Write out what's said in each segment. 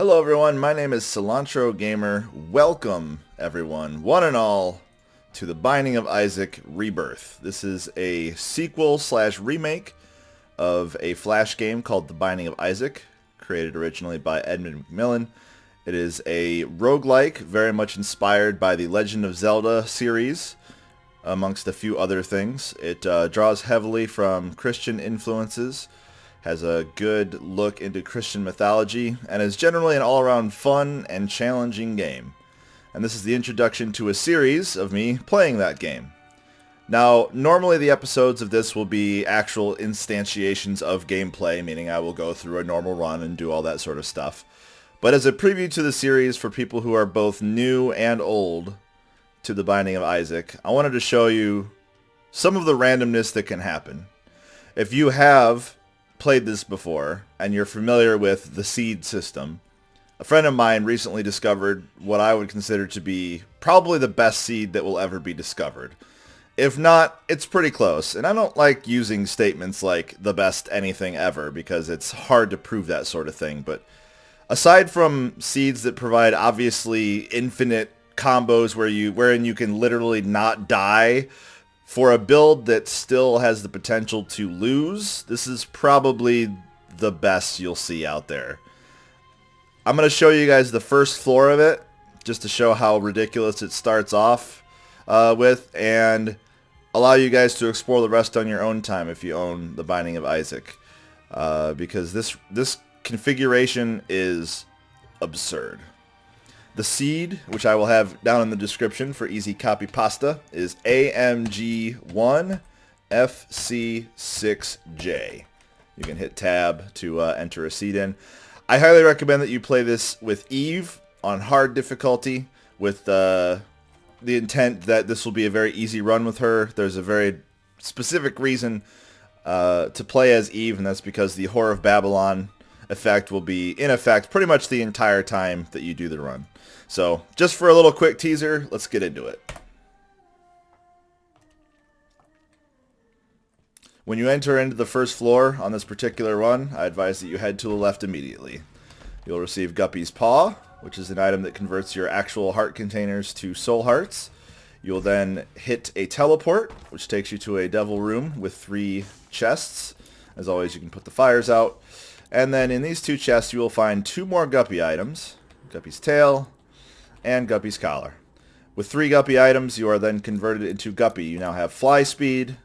Hello everyone, my name is CilantroGamer. Welcome everyone, one and all, to The Binding of Isaac Rebirth. This is a sequel slash remake of a Flash game called The Binding of Isaac, created originally by Edmund McMillen. It is a roguelike, very much inspired by the Legend of Zelda series, amongst a few other things. It draws heavily from Christian influences, has a good look into Christian mythology, and is generally an all-around fun and challenging game. And this is the introduction to a series of me playing that game. Now, normally the episodes of this will be actual instantiations of gameplay, meaning I will go through a normal run and do all that sort of stuff. But as a preview to the series for people who are both new and old to The Binding of Isaac, I wanted to show you some of the randomness that can happen. If you have played this before and you're familiar with the seed system, a friend of mine recently discovered what I would consider to be probably the best seed that will ever be discovered. If not, it's pretty close. And I don't like using statements like the best anything ever because it's hard to prove that sort of thing. But aside from seeds that provide obviously infinite combos wherein you can literally not die, for a build that still has the potential to lose, this is probably the best you'll see out there. I'm going to show you guys the first floor of it, just to show how ridiculous it starts off with, and allow you guys to explore the rest on your own time if you own The Binding of Isaac. Because this configuration is absurd. The seed, which I will have down in the description for easy copy pasta, is AMG1FC6J. You can hit tab to enter a seed in. I highly recommend that you play this with Eve on hard difficulty, with the intent that this will be a very easy run with her. There's a very specific reason to play as Eve, and that's because the Whore of Babylon effect will be in effect pretty much the entire time that you do the run. So, just for a little quick teaser, let's get into it. When you enter into the first floor on this particular run, I advise that you head to the left immediately. You'll receive Guppy's Paw, which is an item that converts your actual heart containers to soul hearts. You'll then hit a teleport, which takes you to a devil room with 3 chests. As always, you can put the fires out. And then in these 2 chests, you will find 2 more Guppy items, Guppy's Tail and Guppy's Collar. With 3 Guppy items, you are then converted into Guppy. You now have fly speed,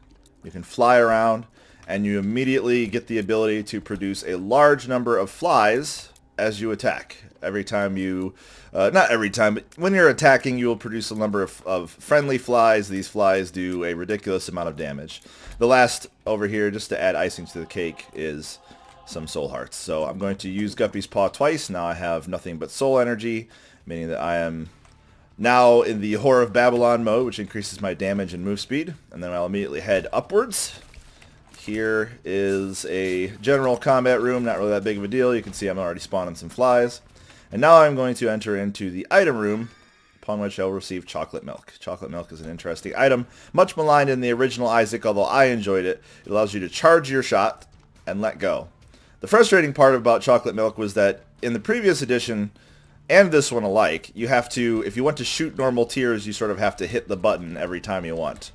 you can fly around, and you immediately get the ability to produce a large number of flies as you attack. Every time you, not every time, but when you're attacking, you will produce a number of friendly flies. These flies do a ridiculous amount of damage. The last over here, just to add icing to the cake, is some soul hearts. So I'm going to use Guppy's Paw twice. Now I have nothing but soul energy, meaning that I am now in the Whore of Babylon mode, which increases my damage and move speed. And then I'll immediately head upwards. Here is a general combat room, not really that big of a deal. You can see I'm already spawning some flies. And now I'm going to enter into the item room, upon which I'll receive chocolate milk. Chocolate milk is an interesting item, much maligned in the original Isaac, although I enjoyed it. It allows you to charge your shot and let go. The frustrating part about chocolate milk was that in the previous edition, and this one alike, you have to, if you want to shoot normal tiers, you sort of have to hit the button every time you want.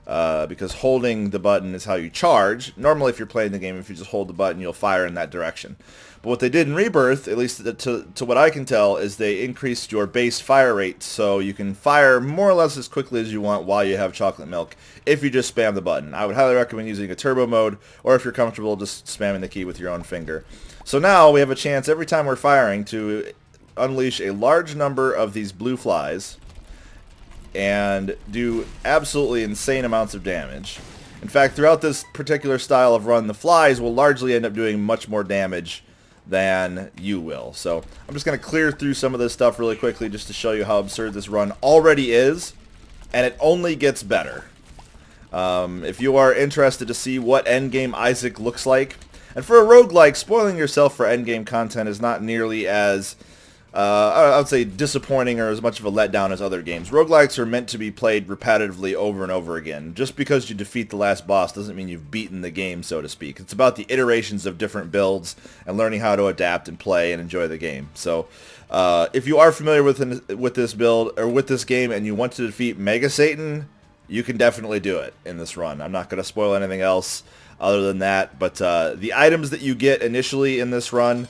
Because holding the button is how you charge. Normally if you're playing the game, if you just hold the button, you'll fire in that direction. But what they did in Rebirth, at least to what I can tell, is they increased your base fire rate, so you can fire more or less as quickly as you want while you have chocolate milk, if you just spam the button. I would highly recommend using a turbo mode, or if you're comfortable, just spamming the key with your own finger. So now we have a chance every time we're firing to unleash a large number of these blue flies and do absolutely insane amounts of damage. In fact, throughout this particular style of run, the flies will largely end up doing much more damage than you will. So I'm just going to clear through some of this stuff really quickly just to show you how absurd this run already is, and it only gets better. If you are interested to see what endgame Isaac looks like, and for a roguelike, spoiling yourself for endgame content is not nearly as I would say disappointing or as much of a letdown as other games. Roguelikes are meant to be played repetitively over and over again. Just because you defeat the last boss doesn't mean you've beaten the game, so to speak. It's about the iterations of different builds and learning how to adapt and play and enjoy the game. So if you are familiar with this build or with this game and you want to defeat Mega Satan, you can definitely do it in this run. I'm not going to spoil anything else other than that, but the items that you get initially in this run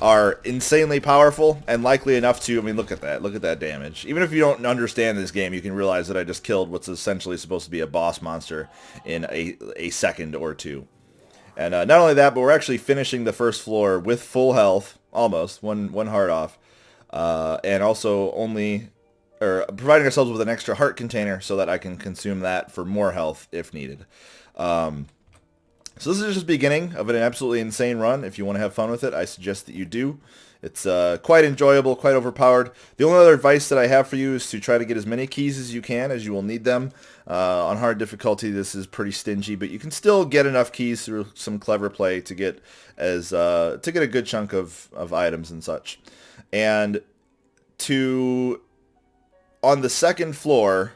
are insanely powerful and likely enough to, I mean, look at that damage. Even if you don't understand this game, you can realize that I just killed what's essentially supposed to be a boss monster in a second or two. And not only that, but we're actually finishing the first floor with full health, almost, one heart off, and also providing ourselves with an extra heart container so that I can consume that for more health if needed. So this is just the beginning of an absolutely insane run. If you want to have fun with it, I suggest that you do. It's quite enjoyable, quite overpowered. The only other advice that I have for you is to try to get as many keys as you can, as you will need them. On hard difficulty, this is pretty stingy, but you can still get enough keys through some clever play to get a good chunk of items and such. And on the second floor,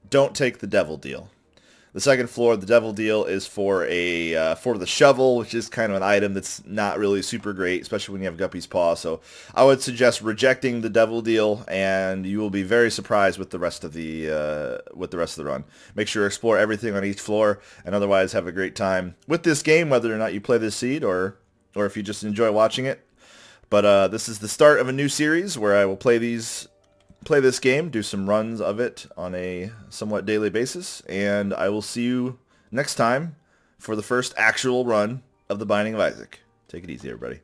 don't take the devil deal. The second floor, the devil deal is for the shovel, which is kind of an item that's not really super great, especially when you have Guppy's Paw. So I would suggest rejecting the devil deal, and you will be very surprised with the rest of the run. Make sure to explore everything on each floor, and otherwise have a great time with this game, whether or not you play this seed or if you just enjoy watching it. But this is the start of a new series where I will play this game, do some runs of it on a somewhat daily basis, and I will see you next time for the first actual run of The Binding of Isaac. Take it easy, everybody.